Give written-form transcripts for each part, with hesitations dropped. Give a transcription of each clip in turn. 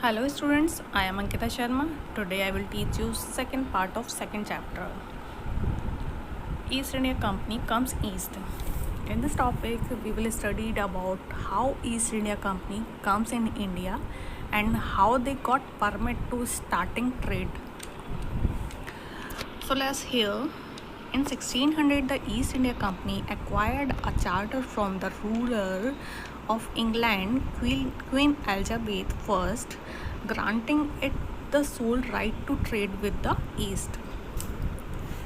Hello students, I am Ankita Sharma. Today I will teach you second part of second chapter. East India Company comes east. In this topic we will study about how East India Company comes in India and how they got permit to starting trade. So let's hear. In 1600 the East India Company acquired a charter from the ruler of England, Queen Elizabeth I, granting it the sole right to trade with the East.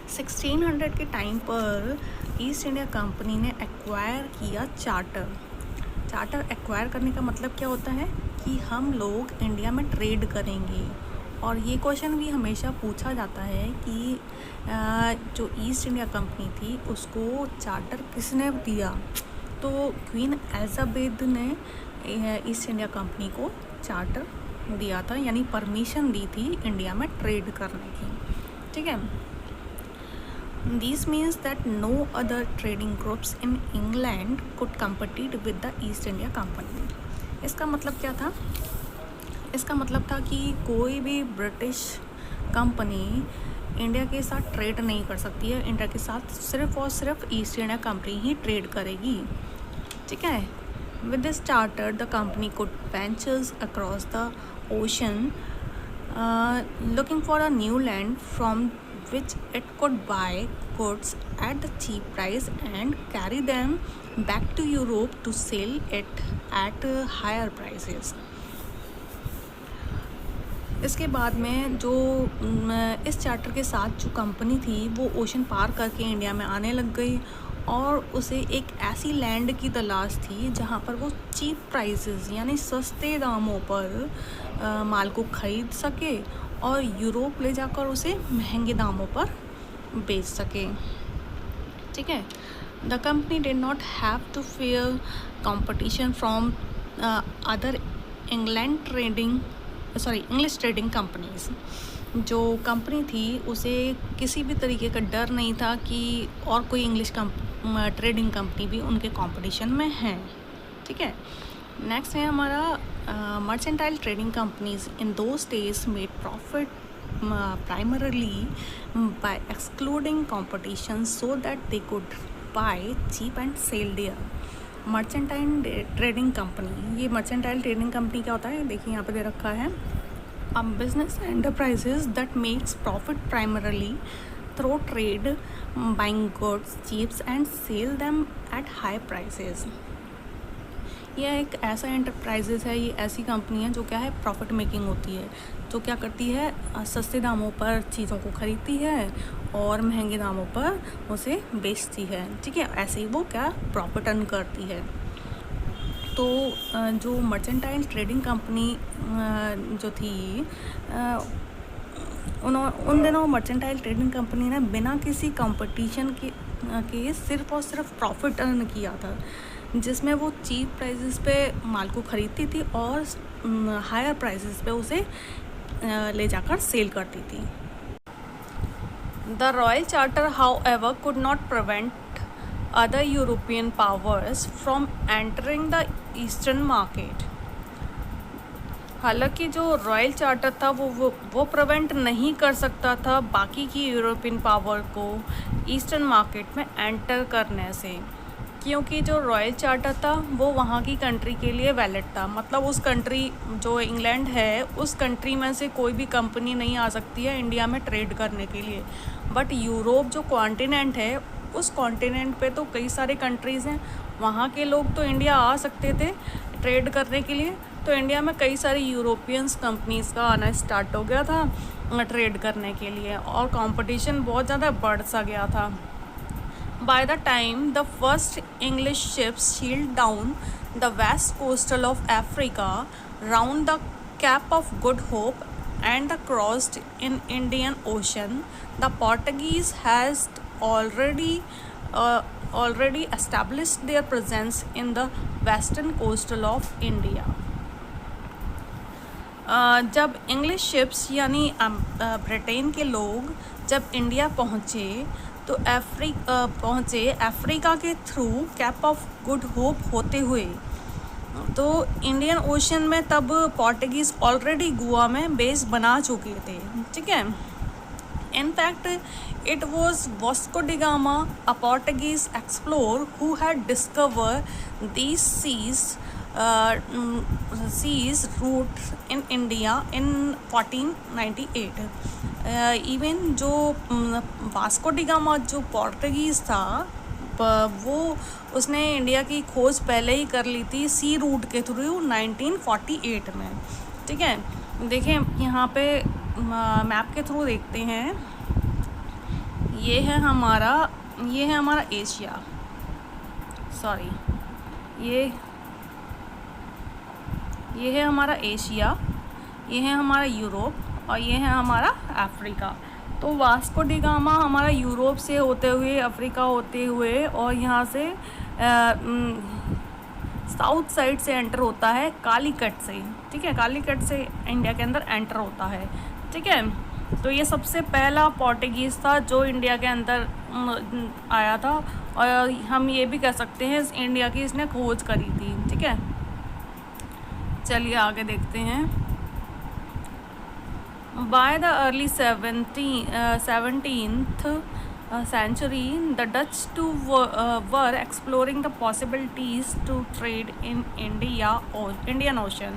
1600 के time पर east India company ने acquire किया charter acquire करने का मतलब क्या होता है कि हम लोग इंडिया में ट्रेड करेंगे। और ये क्वेश्चन भी हमेशा पूछा जाता है कि जो ईस्ट इंडिया कंपनी थी उसको चार्टर किसने दिया। तो क्वीन एलिजाबेथ ने ईस्ट इंडिया कंपनी को चार्टर दिया था, यानी परमिशन दी थी इंडिया में ट्रेड करने की। ठीक है। This means that no other trading groups in England could compete with the East India Company. इसका मतलब क्या था? इसका मतलब था कि कोई भी ब्रिटिश कंपनी इंडिया के साथ ट्रेड नहीं कर सकती है। इंडिया के साथ सिर्फ और सिर्फ ईस्ट इंडिया कंपनी ही ट्रेड करेगी। ठीक है। With this charter the company could ventures across the ocean looking for a new land from which it could buy goods at the cheap price and carry them back to Europe to sell it at higher prices. इसके बाद में जो इस charter के साथ जो company थी वो ओशन पार करके इंडिया में आने लग गई और उसे एक ऐसी लैंड की तलाश थी जहाँ पर वो चीप प्राइसेस यानी सस्ते दामों पर माल को ख़रीद सके और यूरोप ले जाकर उसे महंगे दामों पर बेच सके। ठीक है। The company did not have to fear competition from other English trading companies. जो कंपनी थी उसे किसी भी तरीके का डर नहीं था कि और कोई इंग्लिश ट्रेडिंग कंपनी भी उनके कंपटीशन में है। ठीक है। नेक्स्ट है हमारा mercantile trading companies in those days made profit primarily by excluding competition so that they could buy cheap and sell there. Mercantile trading company, ये मर्चेंटाइल ट्रेडिंग कंपनी क्या होता है देखिए यहाँ पे दे रखा है। A business enterprises that makes profit primarily through trade, buying goods cheap and sell them at high prices. यह एक ऐसा एंटरप्राइजेस है, ये ऐसी कंपनी है जो क्या है प्रॉफिट मेकिंग होती है, जो क्या करती है सस्ते दामों पर चीज़ों को ख़रीदती है और महंगे दामों पर उसे बेचती है। ठीक है। ऐसे ही वो क्या प्रॉफिट अर्न करती है। तो जो मर्चेंटाइल ट्रेडिंग कंपनी जो थी उन दिनों मर्चेंटाइल ट्रेडिंग कंपनी ने बिना किसी कंपटीशन के सिर्फ और सिर्फ प्रॉफिट अर्न किया था, जिसमें वो चीप प्राइसेस पे माल को ख़रीदती थी और हायर प्राइसेस पे उसे ले जाकर सेल करती थी। The royal charter however could not prevent other European powers from entering the eastern market. हालांकि जो रॉयल चार्टर था वो प्रिवेंट नहीं कर सकता था बाकी की यूरोपियन पावर को ईस्टर्न मार्केट में एंटर करने से, क्योंकि जो रॉयल चार्टर था वो वहाँ की कंट्री के लिए वैलिड था। मतलब उस कंट्री जो इंग्लैंड है उस कंट्री में से कोई भी कंपनी नहीं आ सकती है इंडिया में ट्रेड करने के लिए। बट यूरोप जो कॉन्टिनेंट है उस कॉन्टिनेंट पे तो कई सारे कंट्रीज़ हैं, वहाँ के लोग तो इंडिया आ सकते थे ट्रेड करने के लिए। तो इंडिया में कई सारी यूरोपियंस कंपनीज़ का आना स्टार्ट हो गया था ट्रेड करने के लिए और कंपटीशन बहुत ज़्यादा बढ़ सा गया था। By the time the first English ships sailed down the west coastal of Africa round the Cape of Good Hope and crossed in Indian Ocean, the Portuguese has already established their presence in the western coastal of India. जब English ships यानी Britain के लोग जब India पहुँचे तो Africa के through cap of good hope होते हुए तो इंडियन ओशन में तब पोर्टुगीज़ ऑलरेडी गोवा में बेस बना चुके थे, ठीक है। In fact, it was Vasco da Gama, a Portuguese explorer, who had discovered these seas routes in India in 1498. Even जो वास्को डी गामा जो पोर्टुगीज़ था, वो उसने इंडिया की खोज पहले ही कर ली थी सी रूट के थ्रू 1948 में, ठीक है। देखें यहाँ पे मैप के थ्रू देखते हैं, ये है हमारा एशिया, सॉरी ये है हमारा एशिया, ये है हमारा यूरोप और ये है हमारा अफ्रीका। तो वास्को डी गामा हमारा यूरोप से होते हुए अफ्रीका होते हुए और यहाँ से साउथ साइड से एंटर होता है कालीकट से, ठीक है। कालीकट से इंडिया के अंदर एंटर होता है, ठीक है। तो ये सबसे पहला पोर्टुगीज़ था जो इंडिया के अंदर आया था, और हम ये भी कह सकते हैं इंडिया की इसने खोज करी थी, ठीक है। चलिए आगे देखते हैं। By the early 17th century, the Dutch too were exploring the possibilities to trade in Indian Ocean.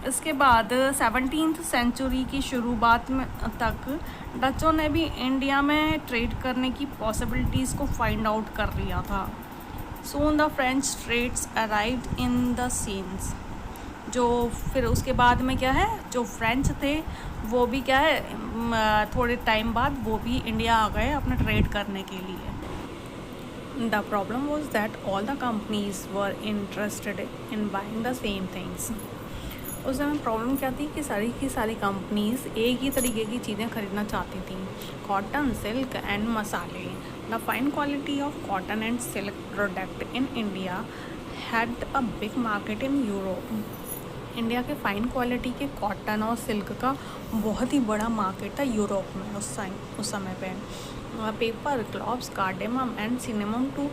इसके बाद 17th सेंचुरी की शुरुआत में तक डचों ने भी इंडिया में ट्रेड करने की पॉसिबिलिटीज़ को फाइंड आउट कर लिया था। Soon the French trades arrived in the scenes. जो फिर उसके बाद में क्या है, जो फ्रेंच थे वो भी क्या है थोड़े टाइम बाद वो भी इंडिया आ गए अपना ट्रेड करने के लिए। The problem was that all the companies were interested in buying the same things. उस समय प्रॉब्लम क्या थी कि सारी की सारी कंपनीज एक ही तरीके की चीज़ें खरीदना चाहती थी, कॉटन, सिल्क एंड मसाले। The fine quality of cotton and silk product in India had a big market in Europe. India के फ़ाइन क्वालिटी के कॉटन और सिल्क का बहुत ही बड़ा मार्केट था यूरोप में उस समय पे। Pepper, cloves, cardamom and cinnamon too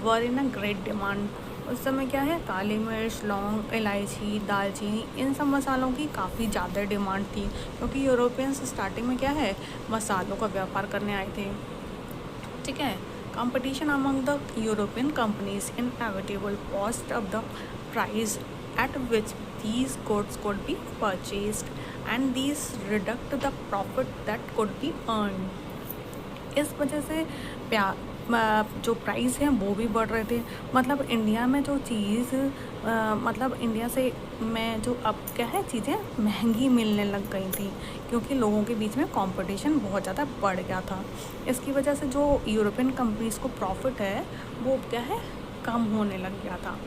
were in a great demand. उस समय क्या है, काली मिर्च, लौंग, इलायची, दालचीनी, इन सब मसालों की काफ़ी ज़्यादा डिमांड थी, क्योंकि यूरोपियंस स्टार्टिंग में क्या है मसालों का व्यापार करने आए थे, ठीक है। Competition among the European companies inevitable caused up the price at which these goods could be purchased, and these reduced the profit that could be earned. इस वजह से जो प्राइस हैं वो भी बढ़ रहे थे। मतलब इंडिया में जो चीज़ मतलब इंडिया से में जो अब क्या है चीज़ें महंगी मिलने लग गई थी, क्योंकि लोगों के बीच में कंपटीशन बहुत ज़्यादा बढ़ गया था। इसकी वजह से जो यूरोपियन कंपनीज़ को प्रॉफिट है वो क्या है कम होने लग गया था।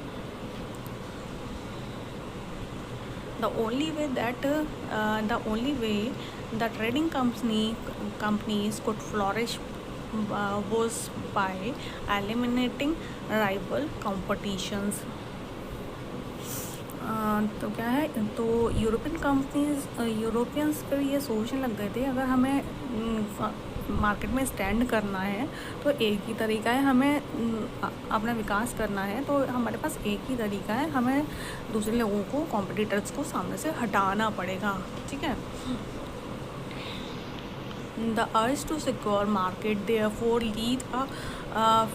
The only way the trading companies could flourish was by eliminating rival competitions. तो क्या है, तो यूरोपियंस फिर ये सोचने लग गए थे अगर हमें मार्केट में स्टैंड करना है तो एक ही तरीका है, हमें अपना विकास करना है तो हमारे पास एक ही तरीका है, हमें दूसरे लोगों को कॉम्पिटिटर्स को सामने से हटाना पड़ेगा, ठीक है। The urge to secure market therefore lead a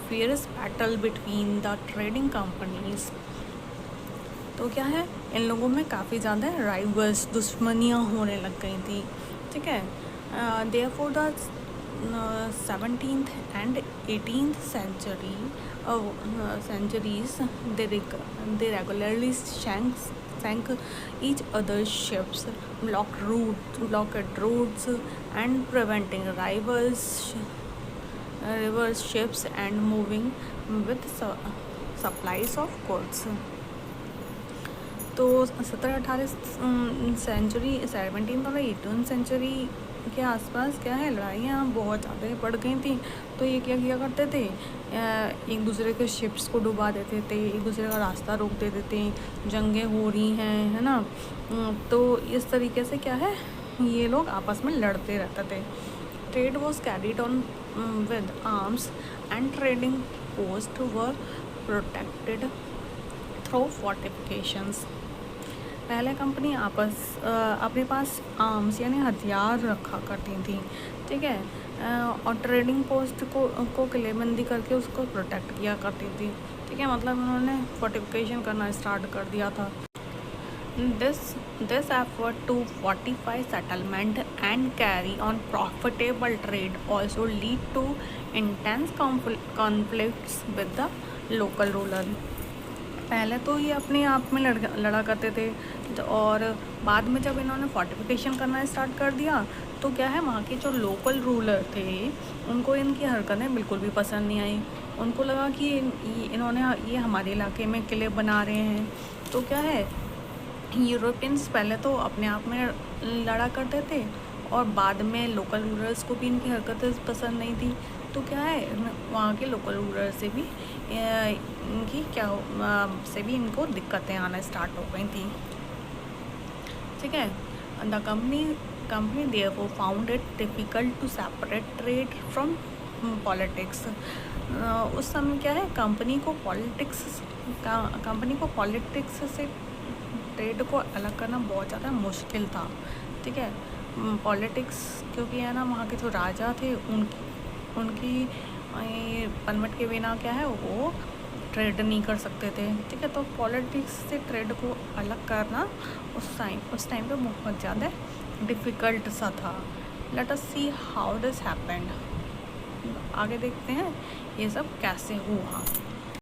fierce battle between the trading companies. तो क्या है, इन लोगों में काफ़ी ज़्यादा राइवल्स दुश्मनियाँ होने लग गई थी, ठीक है। Therefore the 17th and 18th centuries they regularly sank each other's ships, blocked routes and preventing rivals ships and moving with supplies of goods. तो 17-18 सेंचुरी 17th और 18th सेंचुरी के आसपास क्या है लड़ाइयाँ बहुत ज़्यादा बढ़ गई थी। तो ये क्या किया करते थे, एक दूसरे के शिप्स को डुबा देते थे, एक दूसरे का रास्ता रोक देते थे, जंगें हो रही हैं, है ना। तो इस तरीके से क्या है ये लोग आपस में लड़ते रहते थे। Trade was carried on with arms and trading post were protected through fortifications. पहले कंपनी अपने पास आर्म्स यानी हथियार रखा करती थी, ठीक है, और ट्रेडिंग पोस्ट को किलेबंदी करके उसको प्रोटेक्ट किया करती थी, ठीक है। मतलब उन्होंने फोर्टिफिकेशन करना स्टार्ट कर दिया था। This effort to fortify settlement and carry on profitable trade also lead to intense conflicts with the local ruler। पहले तो ये अपने आप में लड़ा करते थे, और बाद में जब इन्होंने फोर्टिफिकेशन करना स्टार्ट कर दिया तो क्या है, वहाँ के जो लोकल रूलर थे उनको इनकी हरकतें बिल्कुल भी पसंद नहीं आई। उनको लगा कि ये हमारे इलाके में किले बना रहे हैं। तो क्या है, यूरोपियंस पहले तो अपने आप में लड़ा करते थे, और बाद में लोकल रूलर्स को भी इनकी हरकतें पसंद नहीं थी। तो क्या है, वहाँ के लोकल रूलर से भी इनको दिक्कतें आना स्टार्ट हो गई थी, ठीक है। The company therefore found it difficult to separate trade from politics। उस समय क्या है, कंपनी को पॉलिटिक्स से ट्रेड को अलग करना बहुत ज़्यादा मुश्किल था, ठीक है। पॉलिटिक्स क्योंकि है ना, वहाँ के जो राजा थे उनकी परमिट के बिना क्या है, वो ट्रेड नहीं कर सकते थे, ठीक है। तो पॉलिटिक्स से ट्रेड को अलग करना उस टाइम पे बहुत ज़्यादा डिफ़िकल्ट सा था। Let us see how this happened. आगे देखते हैं ये सब कैसे हुआ।